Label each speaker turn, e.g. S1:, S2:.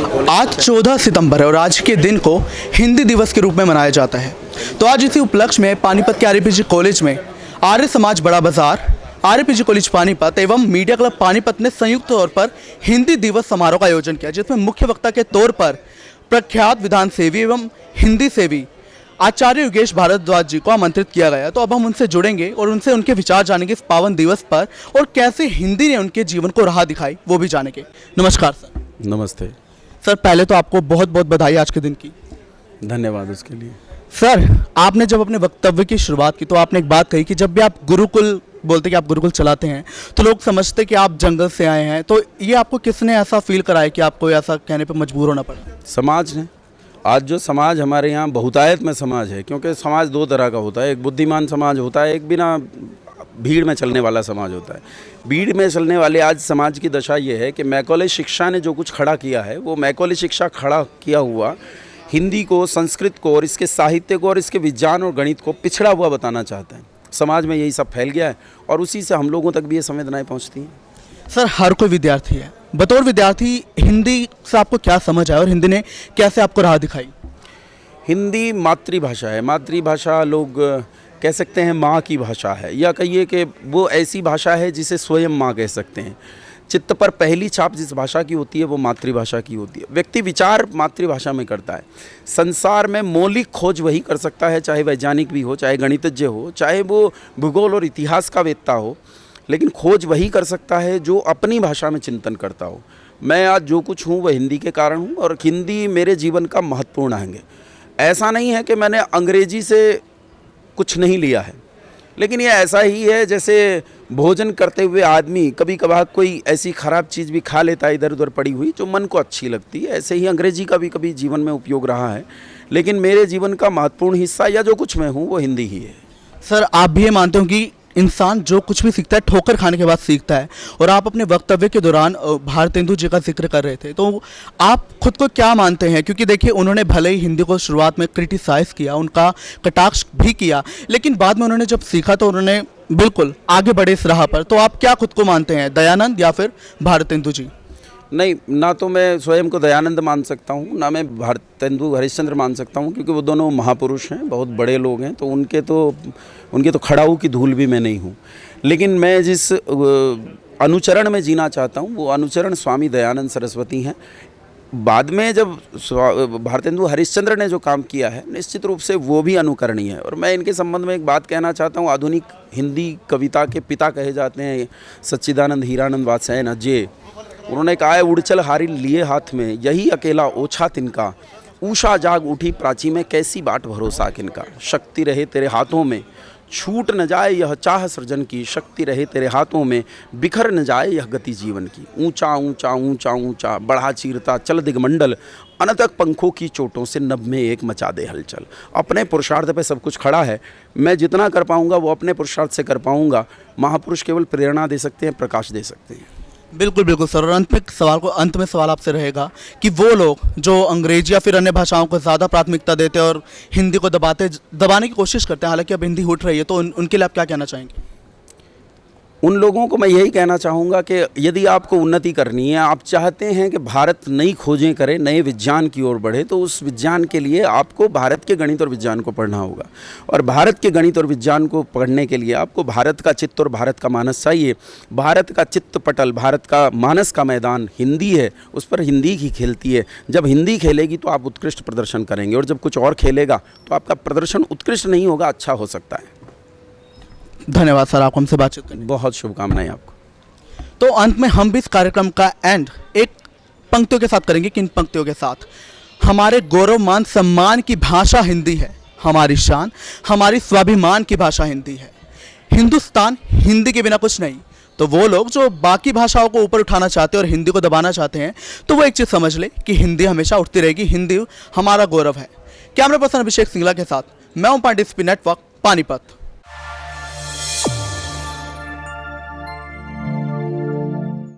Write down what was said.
S1: आज 14 सितंबर है और आज के दिन को हिंदी दिवस के रूप में मनाया जाता है। तो आज इसी उपलक्ष्य में पानीपत के आरएपीजी कॉलेज में आर्य समाज बड़ा बाजार, आरएपीजी कॉलेज पानीपत एवं मीडिया क्लब पानीपत ने संयुक्त तौर पर हिंदी दिवस समारोह का आयोजन किया, जिसमें मुख्य वक्ता के तौर पर प्रख्यात विधान सेवी एवं हिंदी सेवी आचार्य योगेश भारद्वाज जी को आमंत्रित किया गया। तो अब हम उनसे जुड़ेंगे और उनसे उनके विचार जानेंगे इस पावन दिवस पर और कैसे हिंदी ने उनके जीवन को राह दिखाई वो भी जानेंगे। नमस्कार सर।
S2: नमस्ते
S1: सर, पहले तो आपको बहुत बहुत बधाई आज के दिन की।
S2: धन्यवाद उसके लिए।
S1: सर, आपने जब अपने वक्तव्य की शुरुआत की तो आपने एक बात कही कि जब भी आप गुरुकुल बोलते कि आप गुरुकुल चलाते हैं तो लोग समझते कि आप जंगल से आए हैं। तो ये आपको किसने ऐसा फील कराया कि आपको ऐसा कहने पे मजबूर होना पड़ा?
S2: समाज ने। आज जो समाज हमारे यहाँ बहुतायत में समाज है, क्योंकि समाज दो तरह का होता है। एक बुद्धिमान समाज होता है, एक बिना भीड़ में चलने वाला समाज होता है। भीड़ में चलने वाले आज समाज की दशा ये है कि मैकॉले शिक्षा ने जो कुछ खड़ा किया है, वो मैकॉले शिक्षा खड़ा किया हुआ हिंदी को, संस्कृत को और इसके साहित्य को और इसके विज्ञान और गणित को पिछड़ा हुआ बताना चाहते हैं। समाज में यही सब फैल गया है और उसी से हम लोगों तक भी ये संवेदनाएं पहुंचती हैं।
S1: सर, हर कोई विद्यार्थी है। बतौर विद्यार्थी हिंदी से आपको क्या समझ आया और हिंदी ने कैसे आपको राह दिखाई?
S2: हिंदी मातृभाषा है। मातृभाषा लोग कह सकते हैं माँ की भाषा है, या कहिए कि वो ऐसी भाषा है जिसे स्वयं माँ कह सकते हैं। चित्त पर पहली छाप जिस भाषा की होती है वो मातृभाषा की होती है। व्यक्ति विचार मातृभाषा में करता है। संसार में मौलिक खोज वही कर सकता है, चाहे वैज्ञानिक भी हो, चाहे गणितज्ञ हो, चाहे वो भूगोल और इतिहास का वेत्ता हो, लेकिन खोज वही कर सकता है जो अपनी भाषा में चिंतन करता हो। मैं आज जो कुछ हूँ वह हिंदी के कारण हूँ और हिंदी मेरे जीवन का महत्वपूर्ण अंग है। ऐसा नहीं है कि मैंने अंग्रेजी से कुछ नहीं लिया है, लेकिन ये ऐसा ही है जैसे भोजन करते हुए आदमी कभी कभार कोई ऐसी ख़राब चीज़ भी खा लेता है इधर उधर पड़ी हुई जो मन को अच्छी लगती है। ऐसे ही अंग्रेजी का भी कभी जीवन में उपयोग रहा है, लेकिन मेरे जीवन का महत्वपूर्ण हिस्सा या जो कुछ मैं हूँ वो हिंदी ही है।
S1: सर, आप भी ये मानते हो कि इंसान जो कुछ भी सीखता है ठोकर खाने के बाद सीखता है, और आप अपने वक्तव्य के दौरान भारतेंदु जी का जिक्र कर रहे थे, तो आप खुद को क्या मानते हैं? क्योंकि देखिए, उन्होंने भले ही हिंदी को शुरुआत में क्रिटिसाइज़ किया, उनका कटाक्ष भी किया, लेकिन बाद में उन्होंने जब सीखा तो उन्होंने बिल्कुल आगे बढ़े इस राह पर। तो आप क्या खुद को मानते हैं, दयानंद या फिर भारतेंदु जी?
S2: नहीं, ना तो मैं स्वयं को दयानंद मान सकता हूँ, ना मैं भारतेंदु हरिश्चंद्र मान सकता हूँ, क्योंकि वो दोनों महापुरुष हैं, बहुत बड़े लोग हैं। तो उनके तो खड़ाऊ की धूल भी मैं नहीं हूँ। लेकिन मैं जिस अनुचरण में जीना चाहता हूँ वो अनुचरण स्वामी दयानंद सरस्वती हैं। बाद में जब भारतेंदु हरिश्चंद्र ने जो काम किया है, निश्चित रूप से वो भी अनुकरणीय है। और मैं इनके संबंध में एक बात कहना चाहता हूँ। आधुनिक हिंदी कविता के पिता कहे जाते हैं सच्चिदानंद हीरानंद वात्स्यायन अजय। उन्होंने कहा है, उड़चल हारी लिए हाथ में, यही अकेला ओछा तिनका, ऊषा जाग उठी प्राची में, कैसी बाट भरोसा किनका। शक्ति रहे तेरे हाथों में, छूट न जाए यह चाह सृजन की, शक्ति रहे तेरे हाथों में, बिखर न जाए यह गति जीवन की। ऊंचा ऊंचा ऊंचा ऊंचा बढ़ा चीरता चल दिगमंडल, अनतक पंखों की चोटों से नभ में एक मचा दे हलचल। अपने पुरुषार्थ पे सब कुछ खड़ा है। मैं जितना कर पाऊंगा वो अपने पुरुषार्थ से कर पाऊंगा। महापुरुष केवल प्रेरणा दे सकते हैं, प्रकाश दे सकते हैं।
S1: बिल्कुल बिल्कुल सर। और अंत में सवाल आपसे रहेगा कि वो लोग जो अंग्रेजी या फिर अन्य भाषाओं को ज़्यादा प्राथमिकता देते हैं और हिंदी को दबाने की कोशिश करते हैं, हालांकि अब हिंदी उठ रही है, तो उनके लिए आप क्या कहना चाहेंगे?
S2: उन लोगों को मैं यही कहना चाहूँगा कि यदि आपको उन्नति करनी है, आप चाहते हैं कि भारत नई खोजें करे, नए विज्ञान की ओर बढ़े, तो उस विज्ञान के लिए आपको भारत के गणित और विज्ञान को पढ़ना होगा। और भारत के गणित और विज्ञान को पढ़ने के लिए आपको भारत का चित्त और भारत का मानस चाहिए। भारत का चित्त पटल, भारत का मानस का मैदान हिंदी है, उस पर हिंदी ही खेलती है। जब हिंदी खेलेगी तो आप उत्कृष्ट प्रदर्शन करेंगे, और जब कुछ और खेलेगा तो आपका प्रदर्शन उत्कृष्ट नहीं होगा, अच्छा हो सकता है।
S1: धन्यवाद सर, आपको हमसे बातचीत करने।
S2: बहुत शुभकामनाएं आपको।
S1: तो अंत में हम भी इस कार्यक्रम का एंड एक पंक्तियों के साथ करेंगे। किन पंक्तियों के साथ? हमारे गौरव मान सम्मान की भाषा हिंदी है, हमारी शान हमारी स्वाभिमान की भाषा हिंदी है। हिंदुस्तान हिंदी के बिना कुछ नहीं। तो वो लोग जो बाकी भाषाओं को ऊपर उठाना चाहते हैं और हिंदी को दबाना चाहते हैं, तो वो एक चीज़ समझ ले कि हिंदी हमेशा उठती रहेगी। हिंदी हमारा गौरव है। कैमरा पर्सन अभिषेक सिंगला के साथ मैं हूं पांडे, स्पी नेटवर्क, पानीपत।